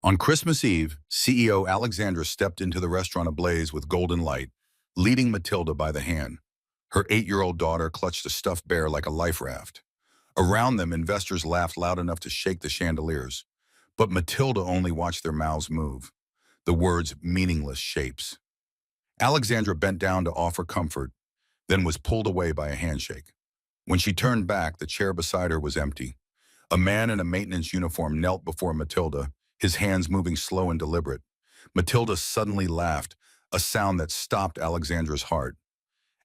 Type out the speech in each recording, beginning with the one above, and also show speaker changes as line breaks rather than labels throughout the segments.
On Christmas Eve, CEO Alexandra stepped into the restaurant ablaze with golden light, leading Matilda by the hand. Her 8-year-old daughter clutched a stuffed bear like a life raft. Around them, investors laughed loud enough to shake the chandeliers. But Matilda only watched their mouths move, the words meaningless shapes. Alexandra bent down to offer comfort, then was pulled away by a handshake. When she turned back, the chair beside her was empty. A man in a maintenance uniform knelt before Matilda, his hands moving slow and deliberate. Matilda suddenly laughed, a sound that stopped Alexandra's heart.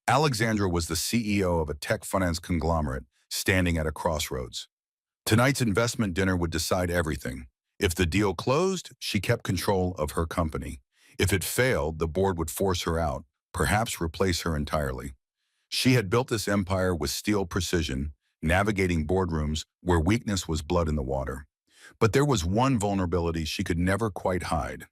Alexandra was the CEO of a tech finance conglomerate, standing at a crossroads. Tonight's investment dinner would decide everything. If the deal closed, she kept control of her company. If it failed, the board would force her out, perhaps replace her entirely. She had built this empire with steel precision, navigating boardrooms where weakness was blood in the water. But there was one vulnerability she could never quite hide.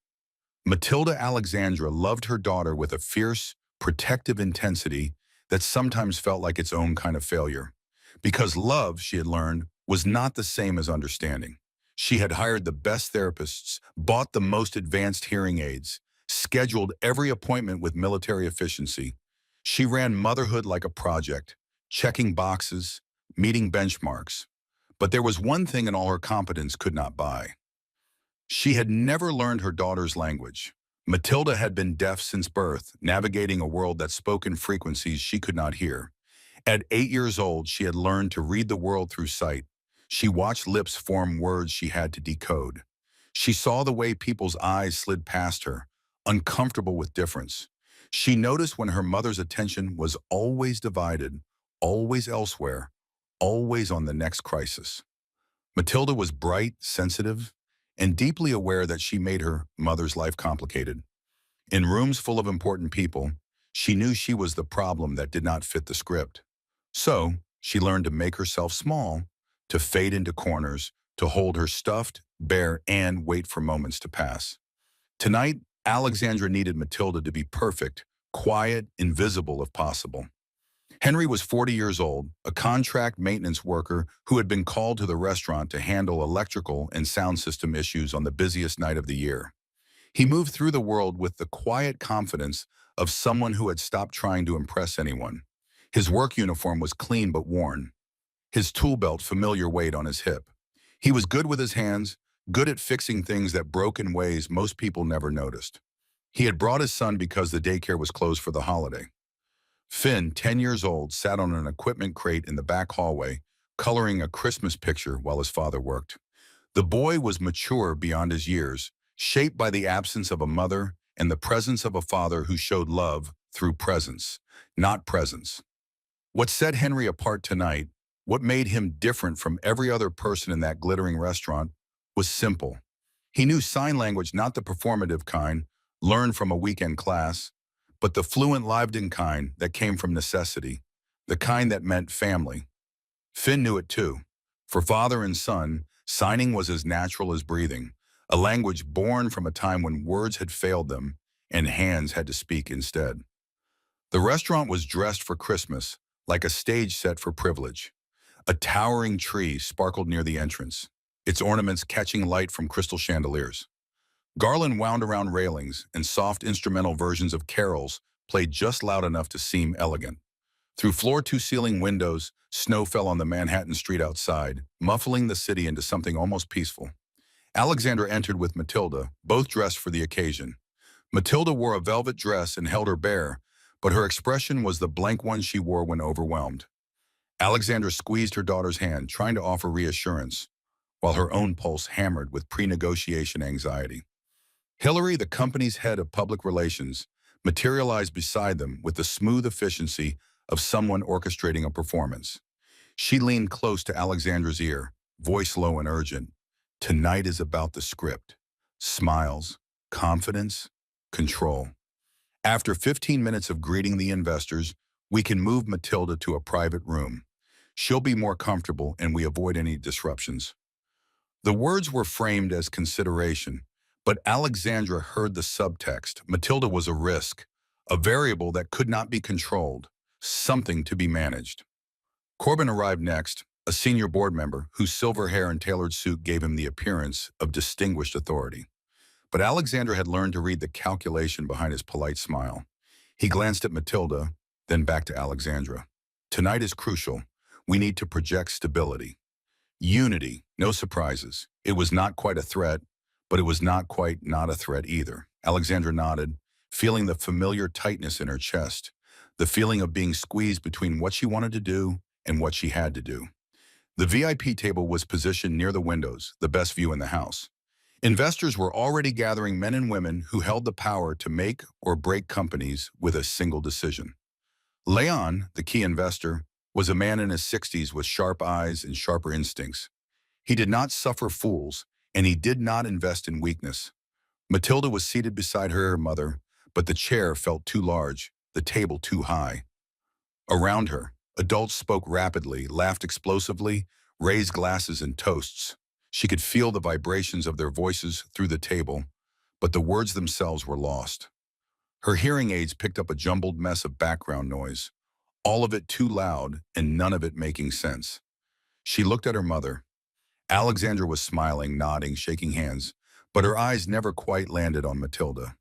Matilda Alexandra loved her daughter with a fierce, protective intensity that sometimes felt like its own kind of failure. Because love, she had learned, was not the same as understanding. She had hired the best therapists, bought the most advanced hearing aids, scheduled every appointment with military efficiency. She ran motherhood like a project, checking boxes, meeting benchmarks. But there was one thing in all her competence could not buy. She had never learned her daughter's language. Matilda had been deaf since birth, navigating a world that spoke in frequencies she could not hear. At 8 years old, she had learned to read the world through sight. She watched lips form words she had to decode. She saw the way people's eyes slid past her, uncomfortable with difference. She noticed when her mother's attention was always divided, always elsewhere, always on the next crisis. Matilda was bright, sensitive, and deeply aware that she made her mother's life complicated. In rooms full of important people, she knew she was the problem that did not fit the script. So, she learned to make herself small, to fade into corners, to hold her stuffed, bare, and wait for moments to pass. Tonight, Alexandra needed Matilda to be perfect, quiet, invisible if possible. Henry was 40 years old, a contract maintenance worker who had been called to the restaurant to handle electrical and sound system issues on the busiest night of the year. He moved through the world with the quiet confidence of someone who had stopped trying to impress anyone. His work uniform was clean but worn, his tool belt familiar weight on his hip. He was good with his hands, good at fixing things that broke in ways most people never noticed. He had brought his son because the daycare was closed for the holiday. Finn, 10 years old, sat on an equipment crate in the back hallway, coloring a Christmas picture while his father worked. The boy was mature beyond his years, shaped by the absence of a mother and the presence of a father who showed love through presence, not presence. What set Henry apart tonight, what made him different from every other person in that glittering restaurant, was simple. He knew sign language, not the performative kind, learned from a weekend class, but the fluent lived-in kind that came from necessity, the kind that meant family. Finn knew it too. For father and son, signing was as natural as breathing, a language born from a time when words had failed them and hands had to speak instead. The restaurant was dressed for Christmas, like a stage set for privilege. A towering tree sparkled near the entrance, its ornaments catching light from crystal chandeliers. Garland wound around railings, and soft instrumental versions of carols played just loud enough to seem elegant. Through floor-to-ceiling windows, snow fell on the Manhattan street outside, muffling the city into something almost peaceful. Alexandra entered with Matilda, both dressed for the occasion. Matilda wore a velvet dress and held her bear, but her expression was the blank one she wore when overwhelmed. Alexandra squeezed her daughter's hand, trying to offer reassurance, while her own pulse hammered with pre-negotiation anxiety. Hillary, the company's head of public relations, materialized beside them with the smooth efficiency of someone orchestrating a performance. She leaned close to Alexandra's ear, voice low and urgent. Tonight is about the script. Smiles, confidence, control. After 15 minutes of greeting the investors, we can move Matilda to a private room. She'll be more comfortable and we avoid any disruptions. The words were framed as consideration, but Alexandra heard the subtext. Matilda was a risk, a variable that could not be controlled, something to be managed. Corbin arrived next, a senior board member whose silver hair and tailored suit gave him the appearance of distinguished authority. But Alexandra had learned to read the calculation behind his polite smile. He glanced at Matilda, then back to Alexandra. Tonight is crucial. We need to project stability. Unity, no surprises. It was not quite a threat, but it was not quite not a threat either. Alexandra nodded, feeling the familiar tightness in her chest, the feeling of being squeezed between what she wanted to do and what she had to do. The VIP table was positioned near the windows, the best view in the house. Investors were already gathering men and women who held the power to make or break companies with a single decision. Leon, the key investor, was a man in his 60s with sharp eyes and sharper instincts. He did not suffer fools, and he did not invest in weakness. Matilda was seated beside her mother, but the chair felt too large, the table too high. Around her, adults spoke rapidly, laughed explosively, raised glasses and toasts. She could feel the vibrations of their voices through the table, but the words themselves were lost. Her hearing aids picked up a jumbled mess of background noise, all of it too loud and none of it making sense. She looked at her mother. Alexandra was smiling, nodding, shaking hands, but her eyes never quite landed on Matilda.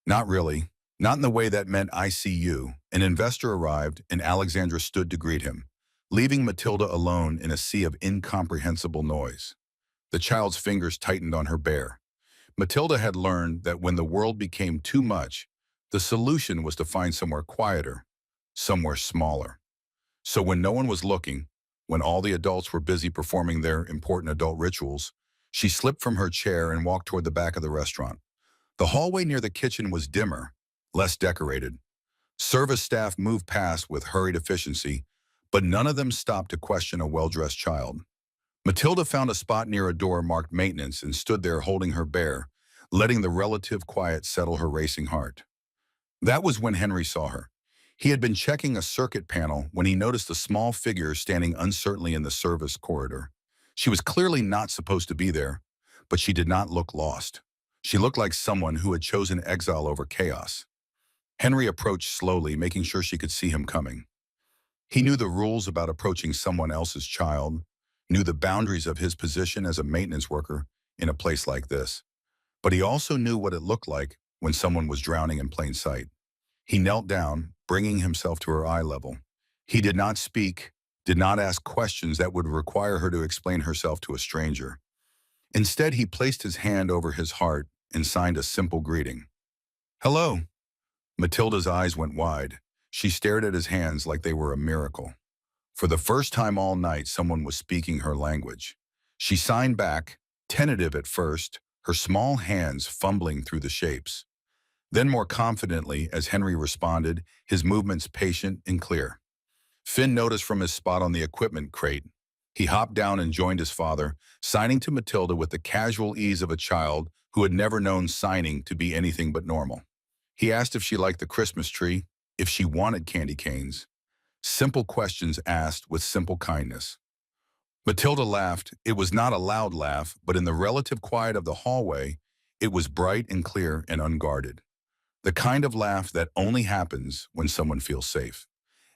Not really. Not in the way that meant I see you. An investor arrived and Alexandra stood to greet him, leaving Matilda alone in a sea of incomprehensible noise. The child's fingers tightened on her bear. Matilda had learned that when the world became too much, the solution was to find somewhere quieter, somewhere smaller. So when no one was looking, when all the adults were busy performing their important adult rituals, she slipped from her chair and walked toward the back of the restaurant. The hallway near the kitchen was dimmer, less decorated. Service staff moved past with hurried efficiency, but none of them stopped to question a well-dressed child. Matilda found a spot near a door marked maintenance and stood there holding her bear, letting the relative quiet settle her racing heart. That was when Henry saw her. He had been checking a circuit panel when he noticed a small figure standing uncertainly in the service corridor. She was clearly not supposed to be there, but she did not look lost. She looked like someone who had chosen exile over chaos. Henry approached slowly, making sure she could see him coming. He knew the rules about approaching someone else's child, knew the boundaries of his position as a maintenance worker in a place like this. But he also knew what it looked like when someone was drowning in plain sight. He knelt down, bringing himself to her eye level. He did not speak, did not ask questions that would require her to explain herself to a stranger. Instead, he placed his hand over his heart and signed a simple greeting. "Hello." Matilda's eyes went wide. She stared at his hands like they were a miracle. For the first time all night, someone was speaking her language. She signed back, tentative at first, her small hands fumbling through the shapes. Then more confidently, as Henry responded, his movements patient and clear. Finn noticed from his spot on the equipment crate. He hopped down and joined his father, signing to Matilda with the casual ease of a child who had never known signing to be anything but normal. He asked if she liked the Christmas tree, if she wanted candy canes. Simple questions asked with simple kindness. Matilda laughed. It was not a loud laugh, but in the relative quiet of the hallway, it was bright and clear and unguarded. The kind of laugh that only happens when someone feels safe.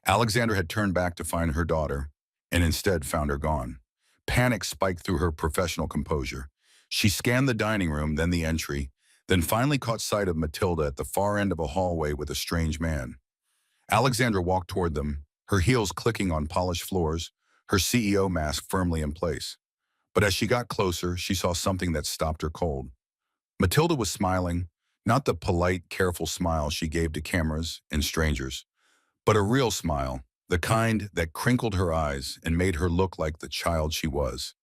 Alexandra had turned back to find her daughter, and instead found her gone. Panic spiked through her professional composure. She scanned the dining room, then the entry, then finally caught sight of Matilda at the far end of a hallway with a strange man. Alexandra walked toward them, her heels clicking on polished floors, her CEO mask firmly in place. But as she got closer, she saw something that stopped her cold. Matilda was smiling, not the polite, careful smile she gave to cameras and strangers, but a real smile, the kind that crinkled her eyes and made her look like the child she was.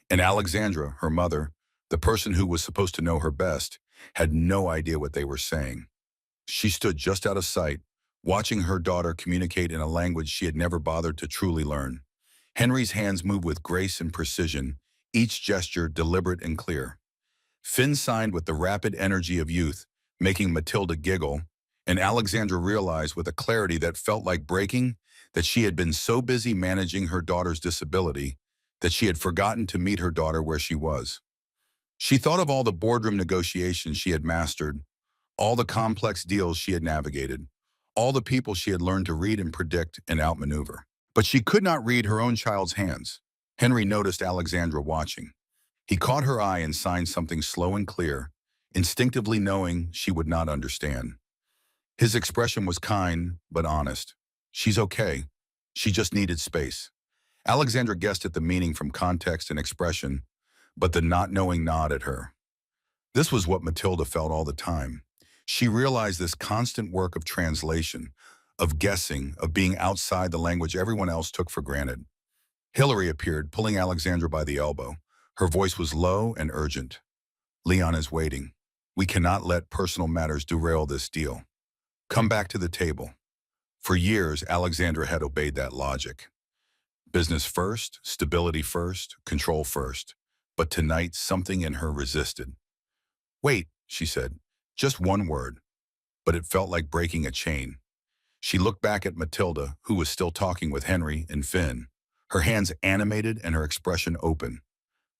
And Alexandra, her mother, the person who was supposed to know her best, had no idea what they were saying. She stood just out of sight, watching her daughter communicate in a language she had never bothered to truly learn. Henry's hands moved with grace and precision, each gesture deliberate and clear. Finn signed with the rapid energy of youth, making Matilda giggle, and Alexandra realized with a clarity that felt like breaking that she had been so busy managing her daughter's disability that she had forgotten to meet her daughter where she was. She thought of all the boardroom negotiations she had mastered, all the complex deals she had navigated, all the people she had learned to read and predict and outmaneuver. But she could not read her own child's hands. Henry noticed Alexandra watching. He caught her eye and signed something slow and clear, instinctively knowing she would not understand. His expression was kind, but honest. She's okay. She just needed space. Alexandra guessed at the meaning from context and expression, but the not knowing nod at her. This was what Matilda felt all the time. She realized this constant work of translation, of guessing, of being outside the language everyone else took for granted. Hillary appeared, pulling Alexandra by the elbow. Her voice was low and urgent. Leon is waiting. We cannot let personal matters derail this deal. Come back to the table. For years, Alexandra had obeyed that logic. Business first, stability first, control first. But tonight, something in her resisted. Wait, she said, just one word. But it felt like breaking a chain. She looked back at Matilda, who was still talking with Henry and Finn, her hands animated and her expression open.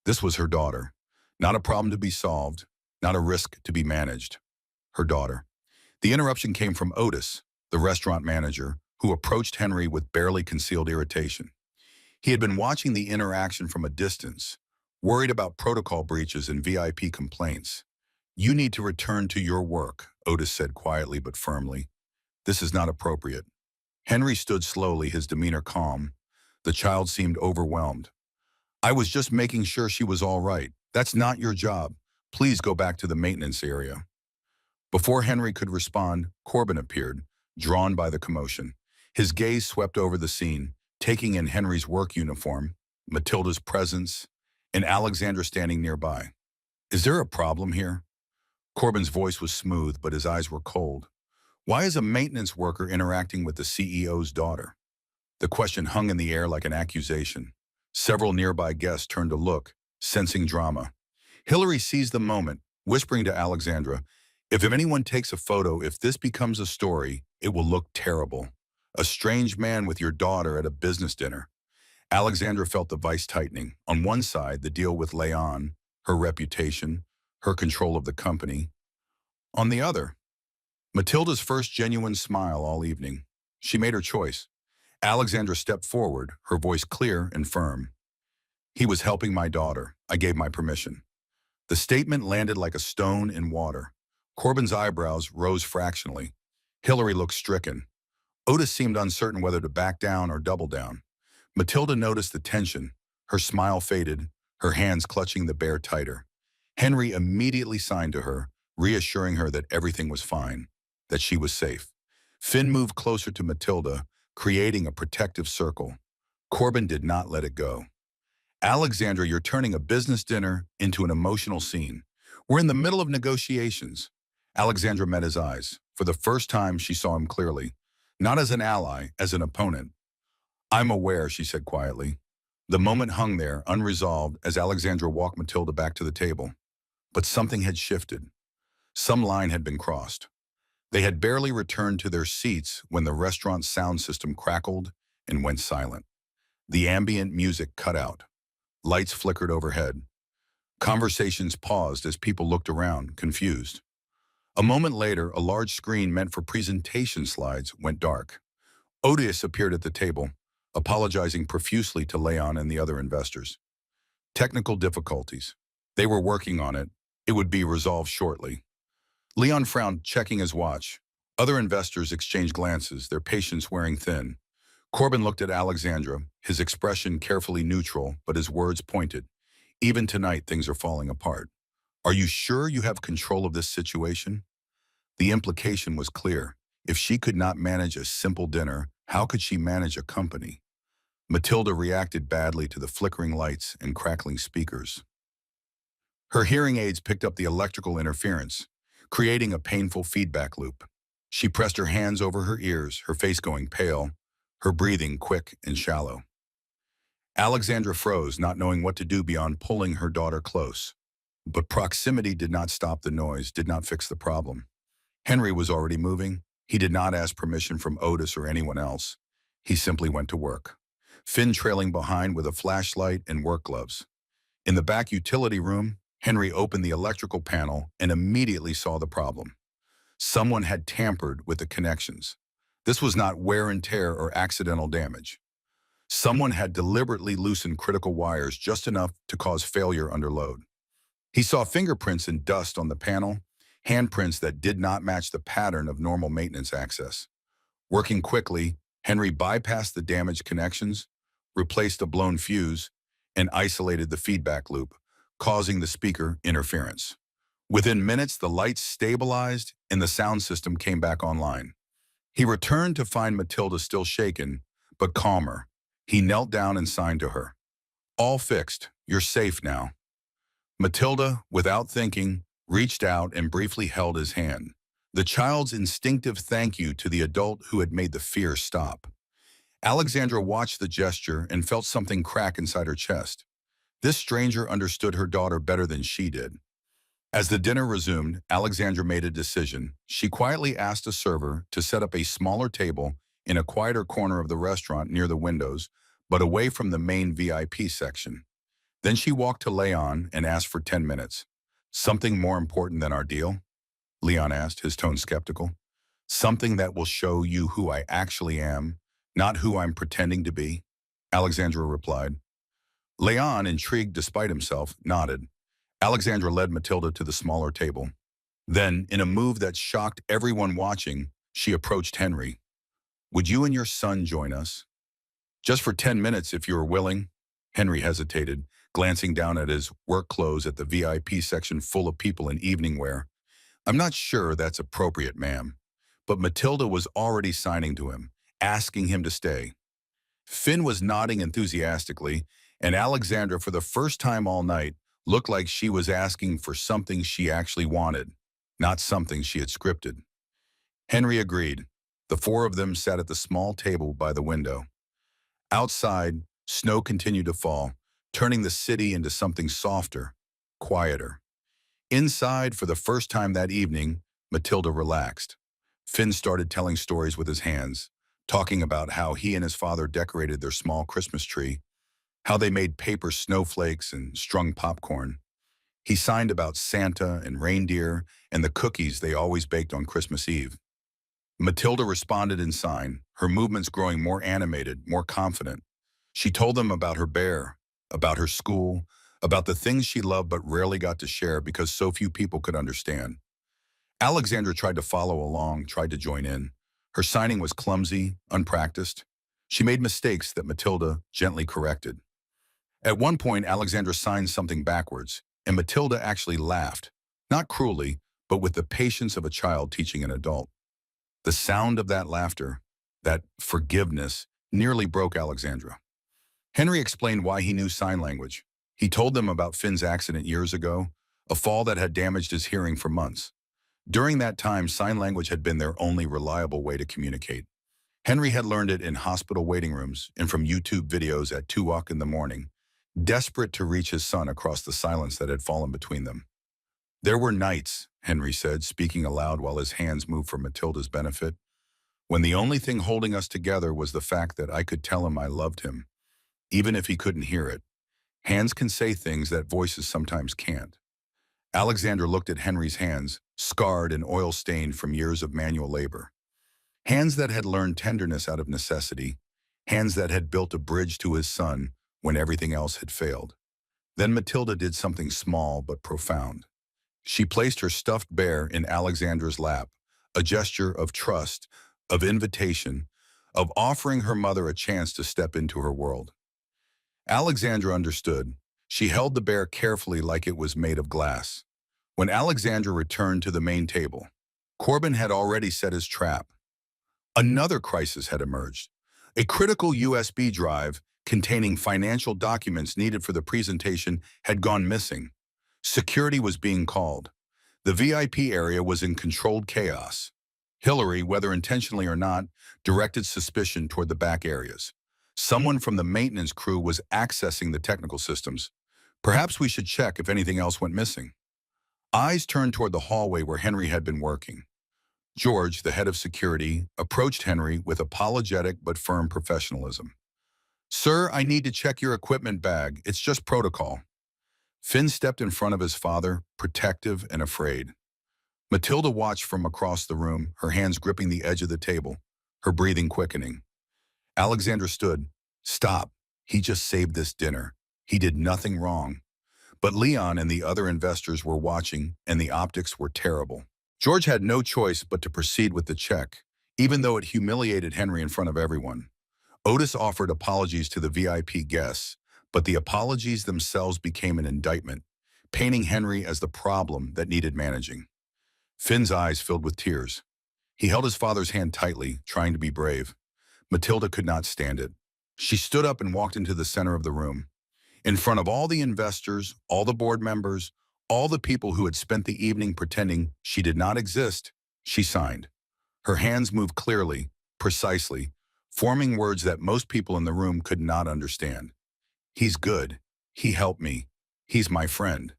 This was her daughter. Not a problem to be solved, not a risk to be managed. Her daughter. The interruption came from Otis, the restaurant manager, who approached Henry with barely concealed irritation. He had been watching the interaction from a distance, worried about protocol breaches and VIP complaints. You need to return to your work, Otis said quietly but firmly. This is not appropriate. Henry stood slowly, his demeanor calm. The child seemed overwhelmed. I was just making sure she was all right. That's not your job. Please go back to the maintenance area. Before Henry could respond, Corbin appeared, drawn by the commotion. His gaze swept over the scene, taking in Henry's work uniform, Matilda's presence, and Alexandra standing nearby. Is there a problem here? Corbin's voice was smooth, but his eyes were cold. Why is a maintenance worker interacting with the CEO's daughter? The question hung in the air like an accusation. Several nearby guests turned to look, sensing drama. Hillary seized the moment, whispering to Alexandra, if anyone takes a photo, if this becomes a story, it will look terrible. A strange man with your daughter at a business dinner. Alexandra felt the vice tightening. On one side, the deal with Leon, her reputation, her control of the company. On the other, Matilda's first genuine smile all evening. She made her choice. Alexandra stepped forward, her voice clear and firm. He was helping my daughter. I gave my permission. The statement landed like a stone in water. Corbin's eyebrows rose fractionally. Hillary looked stricken. Otis seemed uncertain whether to back down or double down. Matilda noticed the tension. Her smile faded, her hands clutching the bear tighter. Henry immediately signed to her, reassuring her that everything was fine, that she was safe. Finn moved closer to Matilda, creating a protective circle. Corbin did not let it go. Alexandra, you're turning a business dinner into an emotional scene. We're in the middle of negotiations. Alexandra met his eyes. For the first time, she saw him clearly. Not as an ally, as an opponent. I'm aware, she said quietly. The moment hung there, unresolved, as Alexandra walked Matilda back to the table. But something had shifted. Some line had been crossed. They had barely returned to their seats when the restaurant's sound system crackled and went silent. The ambient music cut out. Lights flickered overhead. Conversations paused as people looked around, confused. A moment later, a large screen meant for presentation slides went dark. Otis appeared at the table, apologizing profusely to Leon and the other investors. Technical difficulties. They were working on it. It would be resolved shortly. Leon frowned, checking his watch. Other investors exchanged glances, their patience wearing thin. Corbin looked at Alexandra, his expression carefully neutral, but his words pointed. Even tonight, things are falling apart. Are you sure you have control of this situation? The implication was clear. If she could not manage a simple dinner, how could she manage a company? Matilda reacted badly to the flickering lights and crackling speakers. Her hearing aids picked up the electrical interference, creating a painful feedback loop. She pressed her hands over her ears, her face going pale, her breathing quick and shallow. Alexandra froze, not knowing what to do beyond pulling her daughter close. But proximity did not stop the noise, did not fix the problem. Henry was already moving. He did not ask permission from Otis or anyone else. He simply went to work. Finn trailing behind with a flashlight and work gloves. In the back utility room, Henry opened the electrical panel and immediately saw the problem. Someone had tampered with the connections. This was not wear and tear or accidental damage. Someone had deliberately loosened critical wires just enough to cause failure under load. He saw fingerprints and dust on the panel, handprints that did not match the pattern of normal maintenance access. Working quickly, Henry bypassed the damaged connections, replaced a blown fuse, and isolated the feedback loop, causing the speaker interference. Within minutes, the lights stabilized and the sound system came back online. He returned to find Matilda still shaken, but calmer. He knelt down and signed to her. "All fixed. You're safe now." Matilda, without thinking, reached out and briefly held his hand. The child's instinctive thank you to the adult who had made the fear stop. Alexandra watched the gesture and felt something crack inside her chest. This stranger understood her daughter better than she did. As the dinner resumed, Alexandra made a decision. She quietly asked a server to set up a smaller table in a quieter corner of the restaurant near the windows, but away from the main VIP section. Then she walked to Leon and asked for 10 minutes. "Something more important than our deal?" Leon asked, his tone skeptical. "Something that will show you who I actually am, not who I'm pretending to be," Alexandra replied. Leon, intrigued despite himself, nodded. Alexandra led Matilda to the smaller table. Then, in a move that shocked everyone watching, she approached Henry. "Would you and your son join us? Just for 10 minutes if you are willing." Henry hesitated, glancing down at his work clothes at the VIP section full of people in evening wear. "I'm not sure that's appropriate, ma'am." But Matilda was already signing to him, asking him to stay. Finn was nodding enthusiastically, and Alexandra, for the first time all night, looked like she was asking for something she actually wanted, not something she had scripted. Henry agreed. The four of them sat at the small table by the window. Outside, snow continued to fall, turning the city into something softer, quieter. Inside, for the first time that evening, Matilda relaxed. Finn started telling stories with his hands, talking about how he and his father decorated their small Christmas tree, how they made paper snowflakes and strung popcorn. He signed about Santa and reindeer and the cookies they always baked on Christmas Eve. Matilda responded in sign, her movements growing more animated, more confident. She told them about her bear, about her school, about the things she loved but rarely got to share because so few people could understand. Alexandra tried to follow along, tried to join in. Her signing was clumsy, unpracticed. She made mistakes that Matilda gently corrected. At one point, Alexandra signed something backwards, and Matilda actually laughed, not cruelly, but with the patience of a child teaching an adult. The sound of that laughter, that forgiveness, nearly broke Alexandra. Henry explained why he knew sign language. He told them about Finn's accident years ago, a fall that had damaged his hearing for months. During that time, sign language had been their only reliable way to communicate. Henry had learned it in hospital waiting rooms and from YouTube videos at 2 in the morning, desperate to reach his son across the silence that had fallen between them. "There were nights," Henry said, speaking aloud while his hands moved for Matilda's benefit, "when the only thing holding us together was the fact that I could tell him I loved him, even if he couldn't hear it. Hands can say things that voices sometimes can't." Alexandra looked at Henry's hands, scarred and oil-stained from years of manual labor. Hands that had learned tenderness out of necessity, hands that had built a bridge to his son when everything else had failed. Then Matilda did something small but profound. She placed her stuffed bear in Alexandra's lap, a gesture of trust, of invitation, of offering her mother a chance to step into her world. Alexandra understood. She held the bear carefully like it was made of glass. When Alexandra returned to the main table, Corbin had already set his trap. Another crisis had emerged. A critical USB drive containing financial documents needed for the presentation had gone missing. Security was being called. The VIP area was in controlled chaos. Hillary, whether intentionally or not, directed suspicion toward the back areas. Someone from the maintenance crew was accessing the technical systems. Perhaps we should check if anything else went missing. Eyes turned toward the hallway where Henry had been working. George, the head of security, approached Henry with apologetic but firm professionalism. "Sir, I need to check your equipment bag. It's just protocol." Finn stepped in front of his father, protective and afraid. Matilda watched from across the room, her hands gripping the edge of the table, her breathing quickening. Alexandra stood. "Stop. He just saved this dinner. He did nothing wrong." But Leon and the other investors were watching, and the optics were terrible. George had no choice but to proceed with the check, even though it humiliated Henry in front of everyone. Otis offered apologies to the VIP guests, but the apologies themselves became an indictment, painting Henry as the problem that needed managing. Finn's eyes filled with tears. He held his father's hand tightly, trying to be brave. Matilda could not stand it. She stood up and walked into the center of the room. In front of all the investors, all the board members, all the people who had spent the evening pretending she did not exist, she signed. Her hands moved clearly, precisely, forming words that most people in the room could not understand. He's good. He helped me. He's my friend.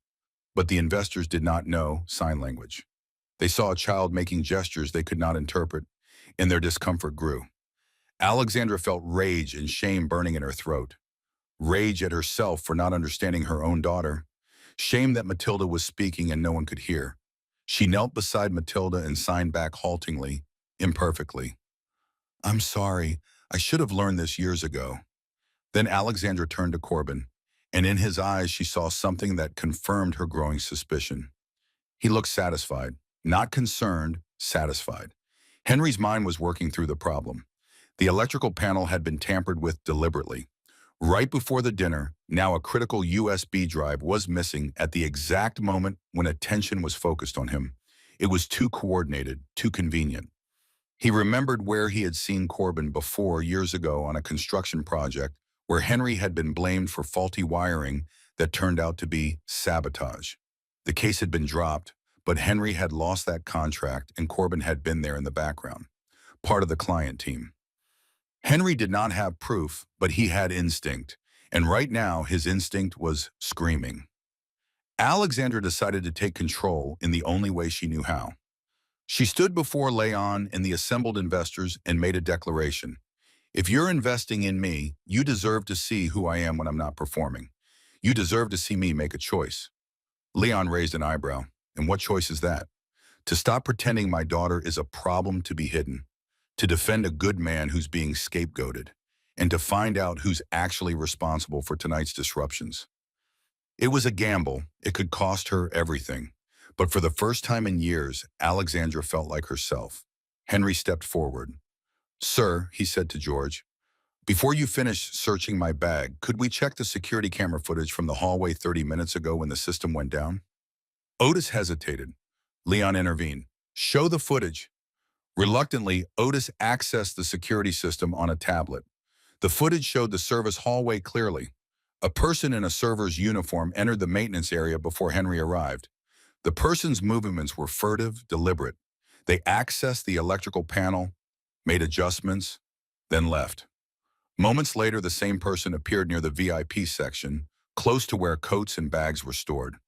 But the investors did not know sign language. They saw a child making gestures they could not interpret, and their discomfort grew. Alexandra felt rage and shame burning in her throat. Rage at herself for not understanding her own daughter. Shame that Matilda was speaking and no one could hear. She knelt beside Matilda and signed back haltingly, imperfectly. "I'm sorry. I should have learned this years ago." Then Alexandra turned to Corbin, and in his eyes she saw something that confirmed her growing suspicion. He looked satisfied, not concerned, satisfied. Henry's mind was working through the problem. The electrical panel had been tampered with deliberately. Right before the dinner, now a critical USB drive was missing at the exact moment when attention was focused on him. It was too coordinated, too convenient. He remembered where he had seen Corbin before years ago on a construction project where Henry had been blamed for faulty wiring that turned out to be sabotage. The case had been dropped, but Henry had lost that contract and Corbin had been there in the background, part of the client team. Henry did not have proof, but he had instinct, and right now his instinct was screaming. Alexandra decided to take control in the only way she knew how. She stood before Leon and the assembled investors and made a declaration. "If you're investing in me, you deserve to see who I am when I'm not performing. You deserve to see me make a choice." Leon raised an eyebrow. "And what choice is that?" "To stop pretending my daughter is a problem to be hidden. To defend a good man who's being scapegoated, and to find out who's actually responsible for tonight's disruptions." It was a gamble. It could cost her everything. But for the first time in years, Alexandra felt like herself. Henry stepped forward. "Sir," he said to George, "before you finish searching my bag, could we check the security camera footage from the hallway 30 minutes ago when the system went down?" Otis hesitated. Leon intervened. "Show the footage." Reluctantly, Otis accessed the security system on a tablet. The footage showed the service hallway clearly. A person in a server's uniform entered the maintenance area before Henry arrived. The person's movements were furtive, deliberate. They accessed the electrical panel, made adjustments, then left. Moments later, the same person appeared near the VIP section, close to where coats and bags were stored.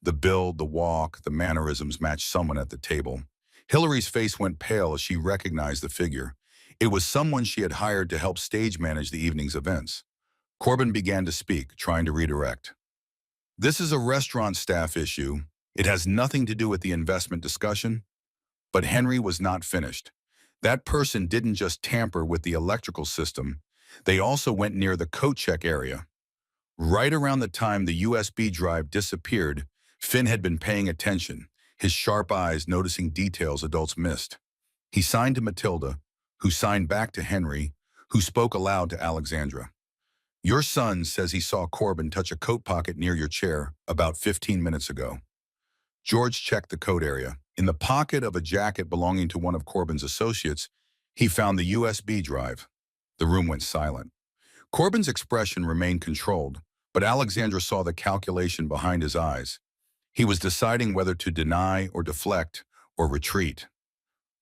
The build, the walk, the mannerisms matched someone at the table. Hillary's face went pale as she recognized the figure. It was someone she had hired to help stage manage the evening's events. Corbin began to speak, trying to redirect. "This is a restaurant staff issue. It has nothing to do with the investment discussion." But Henry was not finished. That person didn't just tamper with the electrical system. They also went near the coat check area. Right around the time the USB drive disappeared, Finn had been paying attention, his sharp eyes noticing details adults missed. He signed to Matilda, who signed back to Henry, who spoke aloud to Alexandra. "Your son says he saw Corbin touch a coat pocket near your chair about 15 minutes ago." George checked the coat area. In the pocket of a jacket belonging to one of Corbin's associates, he found the USB drive. The room went silent. Corbin's expression remained controlled, but Alexandra saw the calculation behind his eyes. He was deciding whether to deny or deflect or retreat.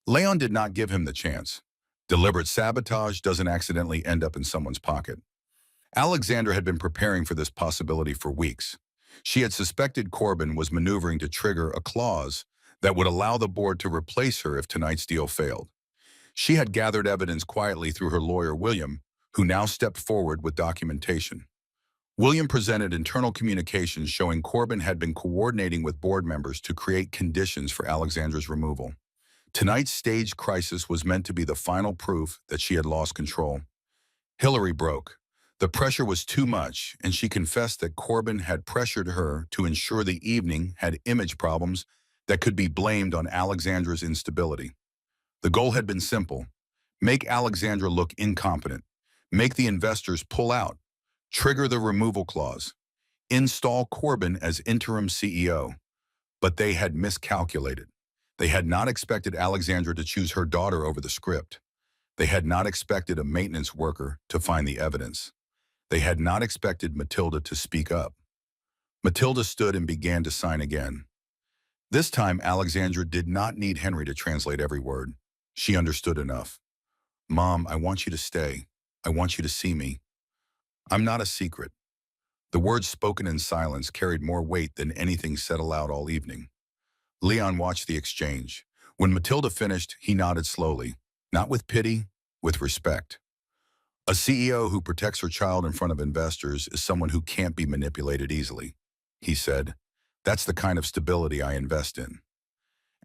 Leon did not give him the chance. Deliberate sabotage doesn't accidentally end up in someone's pocket. Alexandra had been preparing for this possibility for weeks. She had suspected Corbin was maneuvering to trigger a clause that would allow the board to replace her if tonight's deal failed. She had gathered evidence quietly through her lawyer, William, who now stepped forward with documentation. William presented internal communications showing Corbin had been coordinating with board members to create conditions for Alexandra's removal. Tonight's staged crisis was meant to be the final proof that she had lost control. Hillary broke. The pressure was too much, and she confessed that Corbin had pressured her to ensure the evening had image problems that could be blamed on Alexandra's instability. The goal had been simple: make Alexandra look incompetent, make the investors pull out, trigger the removal clause, install Corbin as interim CEO. But they had miscalculated. They had not expected Alexandra to choose her daughter over the script. They had not expected a maintenance worker to find the evidence. They had not expected Matilda to speak up. Matilda stood and began to sign again. This time, Alexandra did not need Henry to translate every word. She understood enough. "Mom, I want you to stay. I want you to see me. I'm not a secret." The words spoken in silence carried more weight than anything said aloud all evening. Leon watched the exchange. When Matilda finished, he nodded slowly, not with pity, with respect. "A CEO who protects her child in front of investors is someone who can't be manipulated easily," he said. "That's the kind of stability I invest in."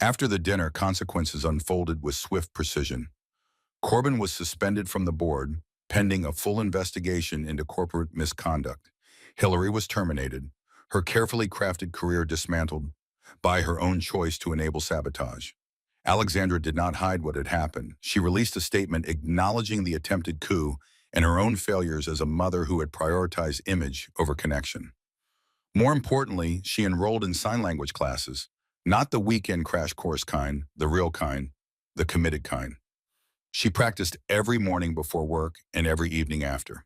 After the dinner, consequences unfolded with swift precision. Corbin was suspended from the board, pending a full investigation into corporate misconduct. Hillary was terminated, her carefully crafted career dismantled by her own choice to enable sabotage. Alexandra did not hide what had happened. She released a statement acknowledging the attempted coup and her own failures as a mother who had prioritized image over connection. More importantly, she enrolled in sign language classes, not the weekend crash course kind, the real kind, the committed kind. She practiced every morning before work and every evening after.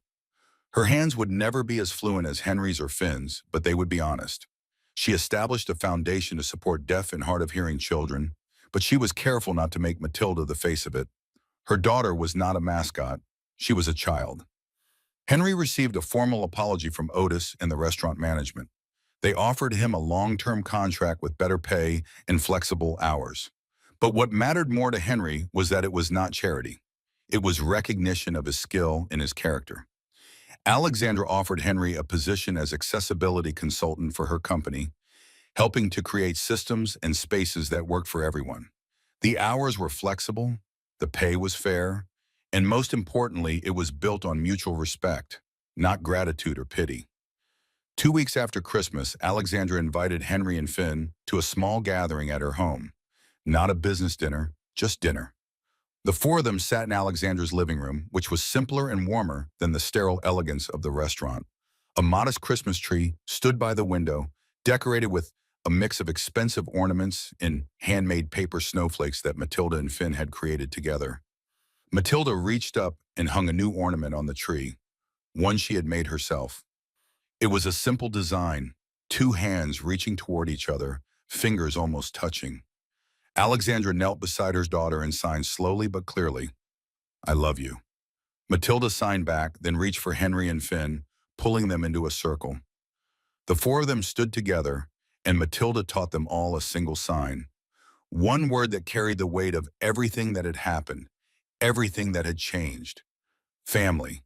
Her hands would never be as fluent as Henry's or Finn's, but they would be honest. She established a foundation to support deaf and hard-of-hearing children, but she was careful not to make Matilda the face of it. Her daughter was not a mascot. She was a child. Henry received a formal apology from Otis and the restaurant management. They offered him a long-term contract with better pay and flexible hours. But what mattered more to Henry was that it was not charity. It was recognition of his skill and his character. Alexandra offered Henry a position as accessibility consultant for her company, helping to create systems and spaces that worked for everyone. The hours were flexible, the pay was fair, and most importantly, it was built on mutual respect, not gratitude or pity. 2 weeks after Christmas, Alexandra invited Henry and Finn to a small gathering at her home. Not a business dinner, just dinner. The four of them sat in Alexandra's living room, which was simpler and warmer than the sterile elegance of the restaurant. A modest Christmas tree stood by the window, decorated with a mix of expensive ornaments and handmade paper snowflakes that Matilda and Finn had created together. Matilda reached up and hung a new ornament on the tree, one she had made herself. It was a simple design, two hands reaching toward each other, fingers almost touching. Alexandra knelt beside her daughter and signed slowly but clearly, "I love you." Matilda signed back, then reached for Henry and Finn, pulling them into a circle. The four of them stood together, and Matilda taught them all a single sign. One word that carried the weight of everything that had happened, everything that had changed. Family.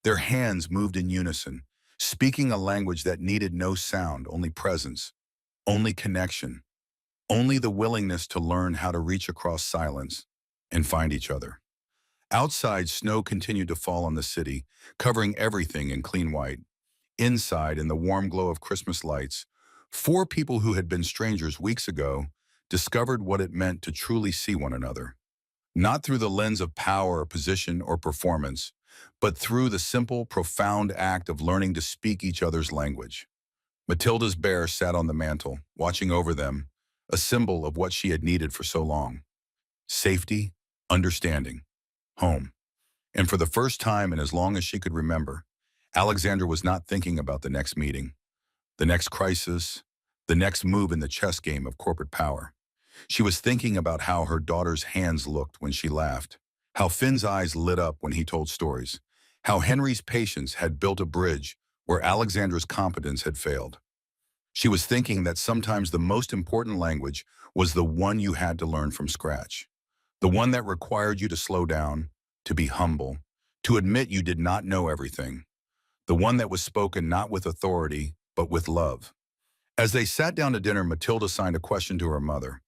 Their hands moved in unison, speaking a language that needed no sound, only presence, only connection, only the willingness to learn how to reach across silence and find each other. Outside, snow continued to fall on the city, covering everything in clean white. Inside, in the warm glow of Christmas lights, four people who had been strangers weeks ago discovered what it meant to truly see one another. Not through the lens of power, position, or performance, but through the simple, profound act of learning to speak each other's language. Matilda's bear sat on the mantel, watching over them, a symbol of what she had needed for so long. Safety, understanding, home. And for the first time in as long as she could remember, Alexandra was not thinking about the next meeting, the next crisis, the next move in the chess game of corporate power. She was thinking about how her daughter's hands looked when she laughed, how Finn's eyes lit up when he told stories, how Henry's patience had built a bridge where Alexandra's competence had failed. She was thinking that sometimes the most important language was the one you had to learn from scratch, the one that required you to slow down, to be humble, to admit you did not know everything, the one that was spoken not with authority, but with love. As they sat down to dinner, Matilda signed a question to her mother.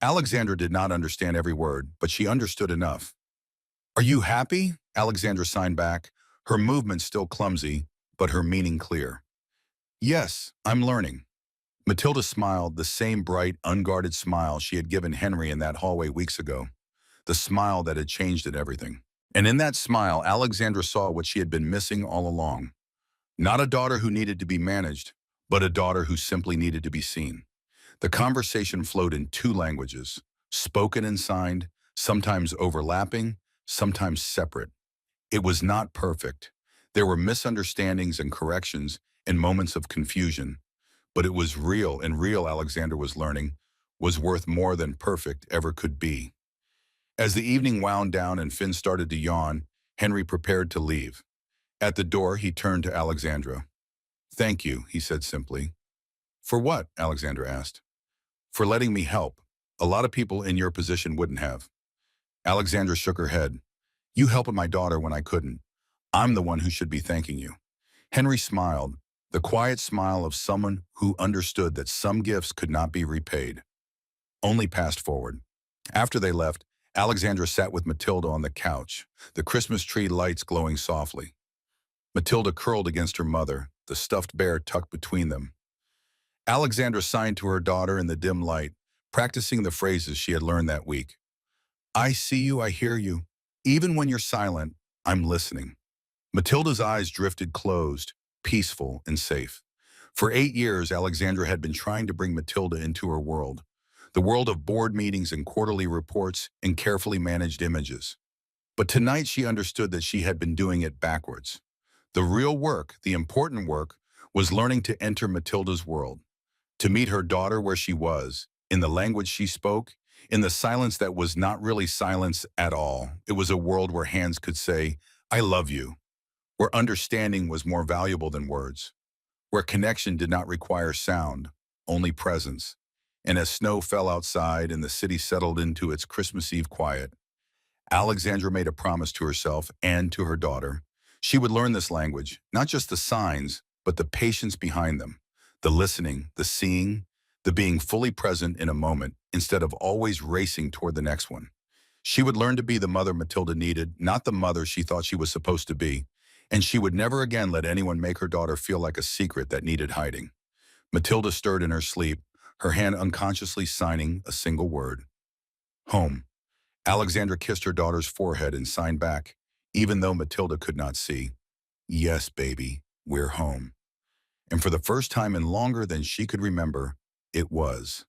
Alexandra did not understand every word, but she understood enough. "Are you happy?" Alexandra signed back, her movement still clumsy, but her meaning clear. Yes, I'm learning. Matilda smiled, the same bright, unguarded smile she had given Henry in that hallway weeks ago, the smile that had changed at everything. And in that smile, Alexandra saw what she had been missing all along. Not a daughter who needed to be managed, but a daughter who simply needed to be seen. The conversation flowed in two languages, spoken and signed, sometimes overlapping, sometimes separate. It was not perfect. There were misunderstandings and corrections and moments of confusion, but it was real, and real, Alexander was learning, was worth more than perfect ever could be. As the evening wound down and Finn started to yawn, Henry prepared to leave. At the door, he turned to Alexandra. "Thank you," he said simply. "For what?" Alexandra asked. "For letting me help. A lot of people in your position wouldn't have." Alexandra shook her head. "You helped my daughter when I couldn't. I'm the one who should be thanking you." Henry smiled, the quiet smile of someone who understood that some gifts could not be repaid, only passed forward. After they left, Alexandra sat with Matilda on the couch, the Christmas tree lights glowing softly. Matilda curled against her mother, the stuffed bear tucked between them. Alexandra signed to her daughter in the dim light, practicing the phrases she had learned that week. "I see you, I hear you. Even when you're silent, I'm listening." Matilda's eyes drifted closed, peaceful and safe. For 8 years, Alexandra had been trying to bring Matilda into her world, the world of board meetings and quarterly reports and carefully managed images. But tonight she understood that she had been doing it backwards. The real work, the important work, was learning to enter Matilda's world, to meet her daughter where she was, in the language she spoke, in the silence that was not really silence at all. It was a world where hands could say, "I love you," where understanding was more valuable than words, where connection did not require sound, only presence. And as snow fell outside and the city settled into its Christmas Eve quiet, Alexandra made a promise to herself and to her daughter. She would learn this language, not just the signs, but the patience behind them, the listening, the seeing, the being fully present in a moment instead of always racing toward the next one. She would learn to be the mother Matilda needed, not the mother she thought she was supposed to be, and she would never again let anyone make her daughter feel like a secret that needed hiding. Matilda stirred in her sleep, her hand unconsciously signing a single word. Home. Alexandra kissed her daughter's forehead and signed back, even though Matilda could not see. "Yes, baby, we're home." And for the first time in longer than she could remember, it was.